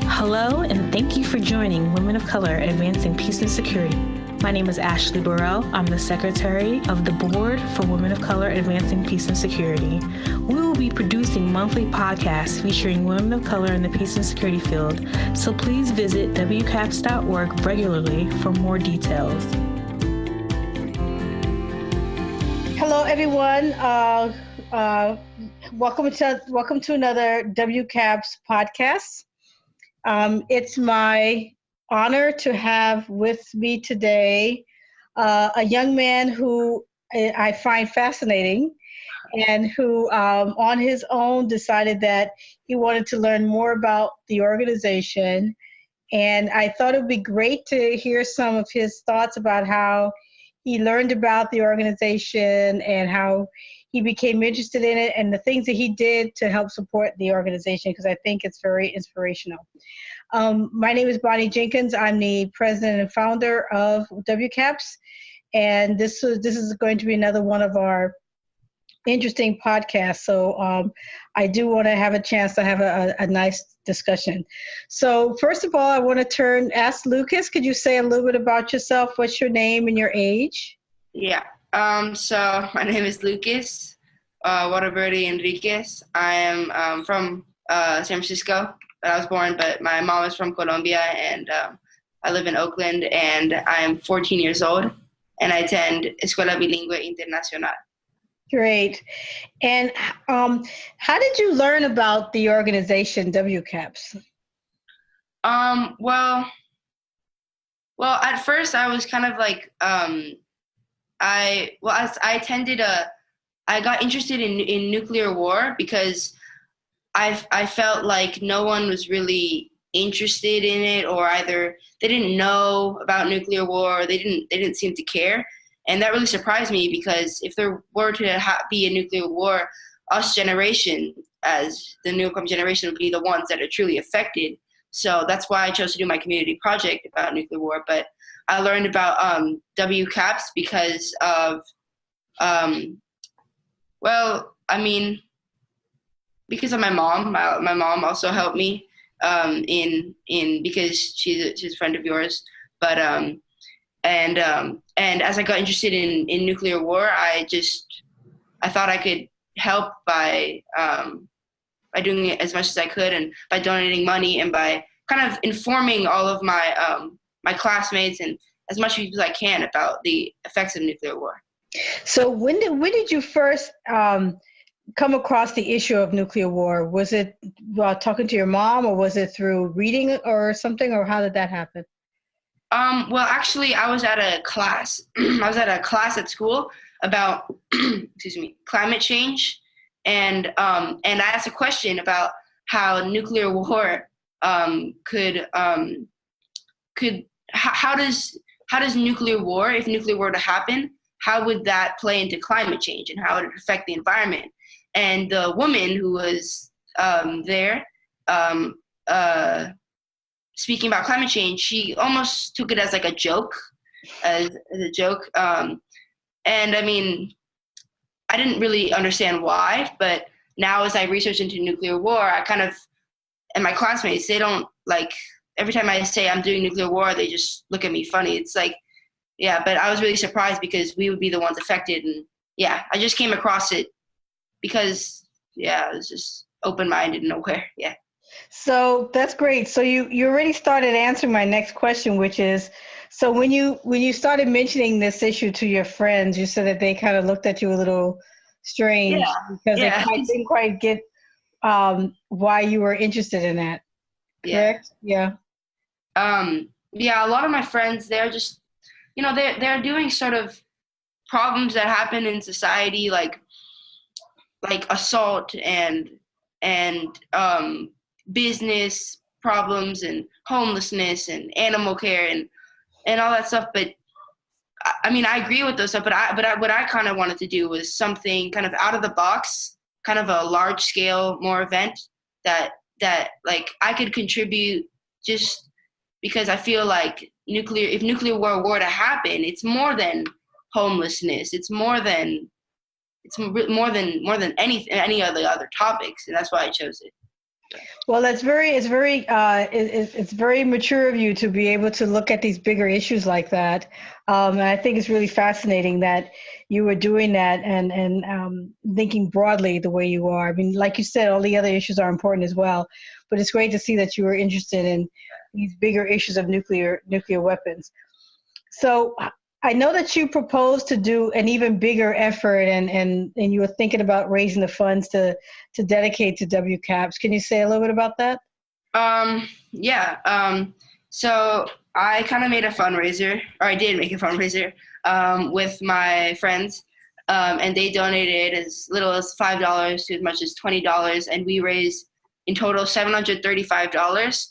Hello, and thank you for joining Women of Color Advancing Peace and Security. My name is Ashley Burrell. I'm the Secretary of the Board for Women of Color Advancing Peace and Security. We will be producing monthly podcasts featuring women of color in the peace and security field, so please visit WCAPS.org regularly for more details. Hello, everyone. Welcome to another WCAPS podcast. It's my honor to have with me today a young man who I find fascinating and who on his own decided that he wanted to learn more about the organization. And I thought it would be great to hear some of his thoughts about how he learned about the organization and how he became interested in it and the things that he did to help support the organization, because I think it's very inspirational. My name is Bonnie Jenkins. I'm the president and founder of WCAPS, and this is going to be another one of our interesting podcasts. So I do want to have a chance to have a nice discussion. So first of all, I want to ask Lucas, could you say a little bit about yourself? What's your name and your age? Yeah. So my name is Lucas Waterbury-Enriquez. I am from San Francisco. I was born, but my mom is from Colombia, and I live in Oakland, and I am 14 years old, and I attend Escuela Bilingüe Internacional. Great. And how did you learn about the organization WCAPS? Well, at first I was kind of like, I got interested in nuclear war because I felt like no one was really interested in it, or either they didn't know about nuclear war, or they didn't seem to care. And that really surprised me, because if there were to be a nuclear war, us generation, as the newcoming generation, would be the ones that are truly affected. So that's why I chose to do my community project about nuclear war. But I learned about WCAPS because of, because of my mom. My mom also helped me because she's a friend of yours. But and as I got interested in nuclear war, I thought I could help by doing it as much as I could, and by donating money, and by kind of informing all of my my classmates and as much as I can about the effects of nuclear war. So when did you first come across the issue of nuclear war? Was it while talking to your mom, or was it through reading or something, or how did that happen? Well, actually, I was at a class. I was at a class at school about climate change, and I asked a question about how nuclear war how does nuclear war, if nuclear were to happen, how would that play into climate change, and how would it affect the environment? And the woman who was there speaking about climate change, she almost took it as like a joke, And I mean, I didn't really understand why, but now as I research into nuclear war, and my classmates, they don't like, every time I say I'm doing nuclear war, they just look at me funny. It's like, yeah, but I was really surprised because we would be the ones affected. And yeah, I just came across it because, yeah, I was just open-minded and aware. Yeah. So that's great. So you already started answering my next question, which is, so when you started mentioning this issue to your friends, you said that they kind of looked at you a little strange because they didn't quite get why you were interested in that. Correct? Yeah. Yeah, a lot of my friends, they're just, they're doing sort of problems that happen in society, like assault and business problems and homelessness and animal care and all that stuff. But I mean, I agree with those stuff, but what I kind of wanted to do was something kind of out of the box, kind of a large scale, more event that like I could contribute, just because I feel like if nuclear war were to happen, it's more than homelessness. It's more than any of the other topics, and that's why I chose it. Well, it's very mature of you to be able to look at these bigger issues like that. And I think it's really fascinating that you were doing that and thinking broadly the way you are. I mean, like you said, all the other issues are important as well, but it's great to see that you were interested in these bigger issues of nuclear weapons. So I know that you proposed to do an even bigger effort and you were thinking about raising the funds to dedicate to WCAPS. Can you say a little bit about that? Yeah. So I kind of made a fundraiser, or I did make a fundraiser, with my friends, and they donated as little as $5 to as much as $20, and we raised in total $735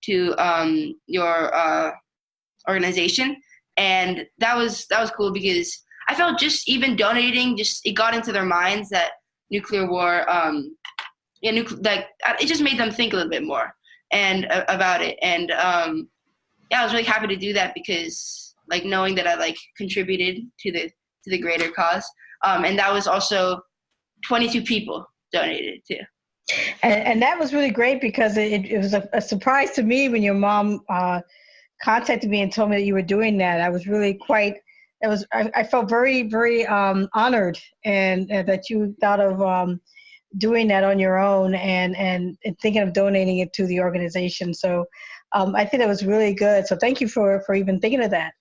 to your organization. And that was cool because I felt just even donating, just it got into their minds that nuclear war, it just made them think a little bit more and about it. And yeah, I was really happy to do that because like knowing that I like contributed to the greater cause. And that was also 22 people donated too. And that was really great because it was a surprise to me when your mom contacted me and told me that you were doing that. I was really I felt very, very honored and that you thought of doing that on your own and thinking of donating it to the organization. So I think that was really good. So thank you for even thinking of that.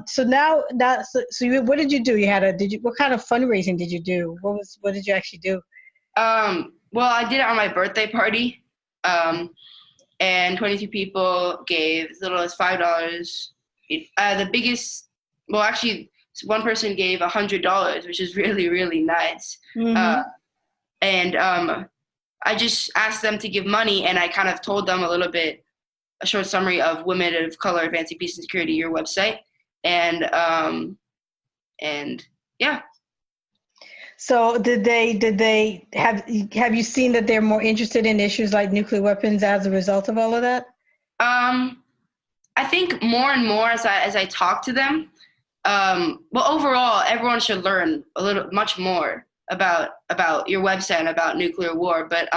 So what did you do? What kind of fundraising did you do? What did you actually do? Well, I did it on my birthday party. And 22 people gave as little as $5. The biggest, well, actually, one person gave $100, which is really, really nice. Mm-hmm. And I just asked them to give money, and I kind of told them a short summary of Women of Color Advancing Peace and Security, your website, and yeah. So did they have you seen that they're more interested in issues like nuclear weapons as a result of all of that? I think more and more as I talk to them. Well, overall, everyone should learn much more about your website and about nuclear war. But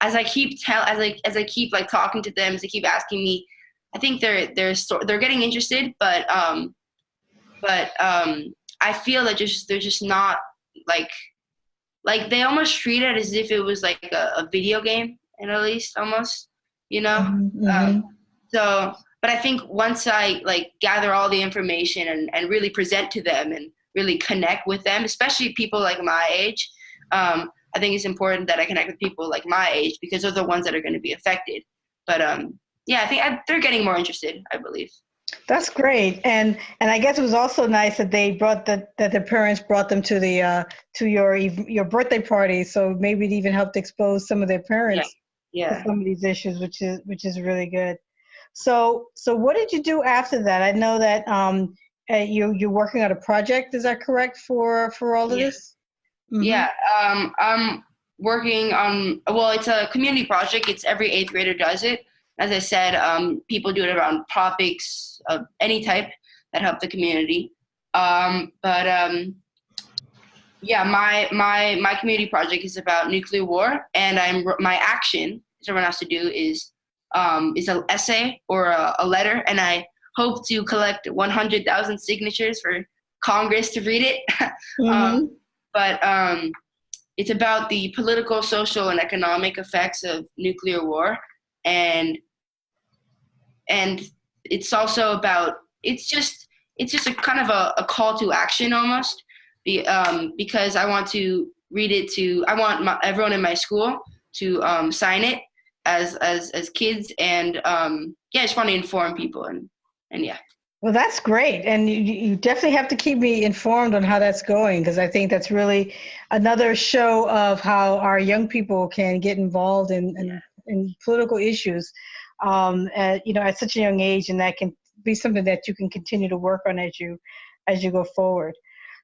as I keep like talking to them, as they keep asking me, I think they're getting interested. But I feel that they're just not. Like they almost treat it as if it was like a video game, and at least almost, you know. Mm-hmm. But I think once I like gather all the information and really present to them and really connect with them, especially people like my age, I think it's important that I connect with people like my age because those are the ones that are going to be affected. But yeah, I think they're getting more interested, I believe. That's great, and I guess it was also nice that that their parents brought them to to your birthday party, so maybe it even helped expose some of their parents to some of these issues, which is really good. So what did you do after that? I know that you're working on a project. Is that correct for all of this? Mm-hmm. Yeah, I'm working on. Well, it's a community project. It's every 8th grader does it. As I said, people do it around topics of any type that help the community. Yeah, my community project is about nuclear war, and my action, as everyone has to do, is an essay or a letter, and I hope to collect 100,000 signatures for Congress to read it. Mm-hmm. It's about the political, social, and economic effects of nuclear war, and it's also about it's just a kind of a call to action almost, because I want to read it I want everyone in my school to sign it as kids, and yeah, I just want to inform people and yeah. Well, that's great, and you definitely have to keep me informed on how that's going, because I think that's really another show of how our young people can get involved in political issues, at such a young age, and that can be something that you can continue to work on as you go forward.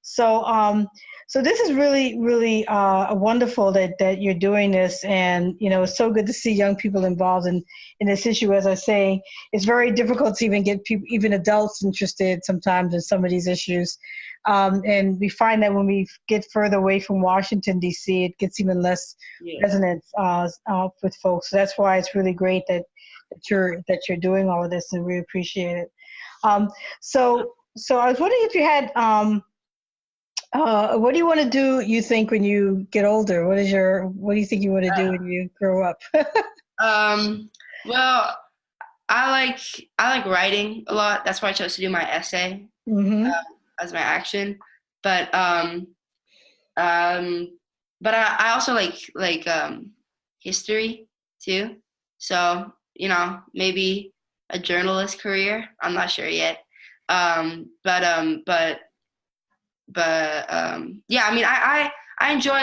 So this is really, really wonderful that you're doing this, and it's so good to see young people involved in this issue. As I say, it's very difficult to even get people, even adults, interested sometimes in some of these issues, and we find that when we get further away from Washington D.C., it gets even less resonance with folks. So that's why it's really great that you're doing all of this, and we appreciate it. So I was wondering if you had. What do you want to do, you think, when you get older? What do you think you want to do when you grow up? Well, I like writing a lot. That's why I chose to do my essay as my action. But I also like history too. So, maybe a journalist career. I'm not sure yet. Yeah, I mean, I enjoy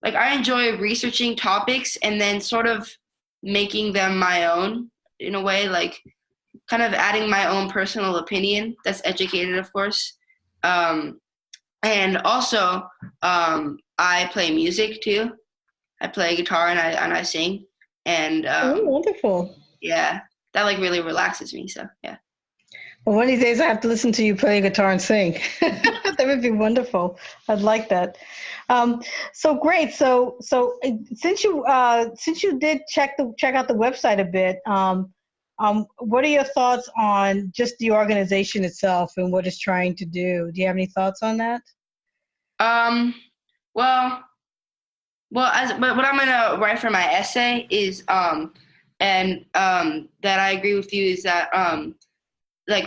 I enjoy researching topics and then sort of making them my own in a way, like kind of adding my own personal opinion that's educated, of course. And also, I play music too. I play guitar and I sing. And oh, wonderful. Yeah, that really relaxes me. So yeah. Well, one of these days I have to listen to you play guitar and sing. That would be wonderful. I'd like that. So great. So since you did check out the website a bit, what are your thoughts on just the organization itself and what it's trying to do? Do you have any thoughts on that? Well, but what I'm gonna write for my essay is that I agree with you is that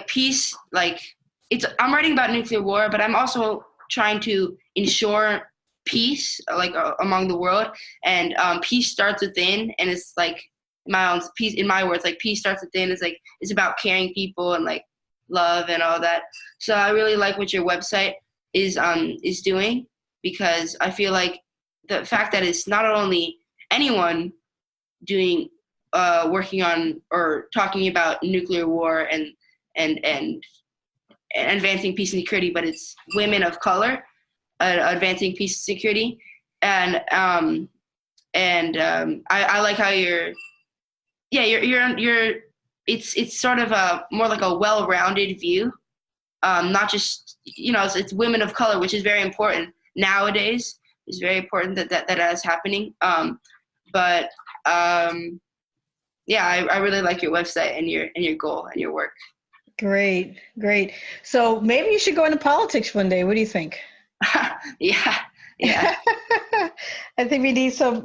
peace, I'm writing about nuclear war, but I'm also trying to ensure peace, among the world, and peace starts within, and it's in my words, peace starts within. It's about caring people and love and all that. So I really like what your website is doing, because I feel like the fact that it's not only anyone doing working on or talking about nuclear war and advancing peace and security, but it's women of color advancing peace and security, and I like how you're it's sort of a more like a well-rounded view, not just it's women of color, which is very important nowadays. It's very important that is happening. But yeah, I really like your website and your goal and your work. Great. So maybe you should go into politics one day. What do you think? Yeah. I think we need some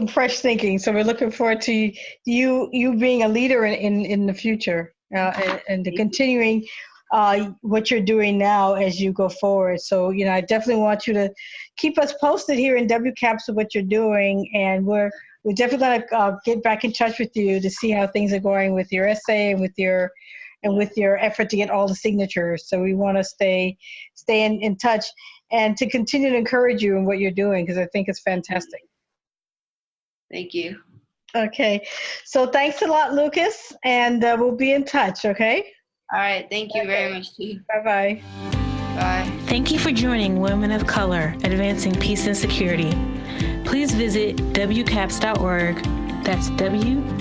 fresh thinking. So we're looking forward to you being a leader in the future and continuing what you're doing now as you go forward. So I definitely want you to keep us posted here in WCAPS of what you're doing, and we're definitely going to get back in touch with you to see how things are going with your essay and with your effort to get all the signatures. So we want to stay in touch and to continue to encourage you in what you're doing, because I think it's fantastic. Thank you. Okay. So thanks a lot, Lucas, and we'll be in touch, okay? All right. Thank you very much, too. Bye-bye. Bye. Thank you for joining Women of Color, Advancing Peace and Security. Please visit WCAPS.org. That's WCAPS.org.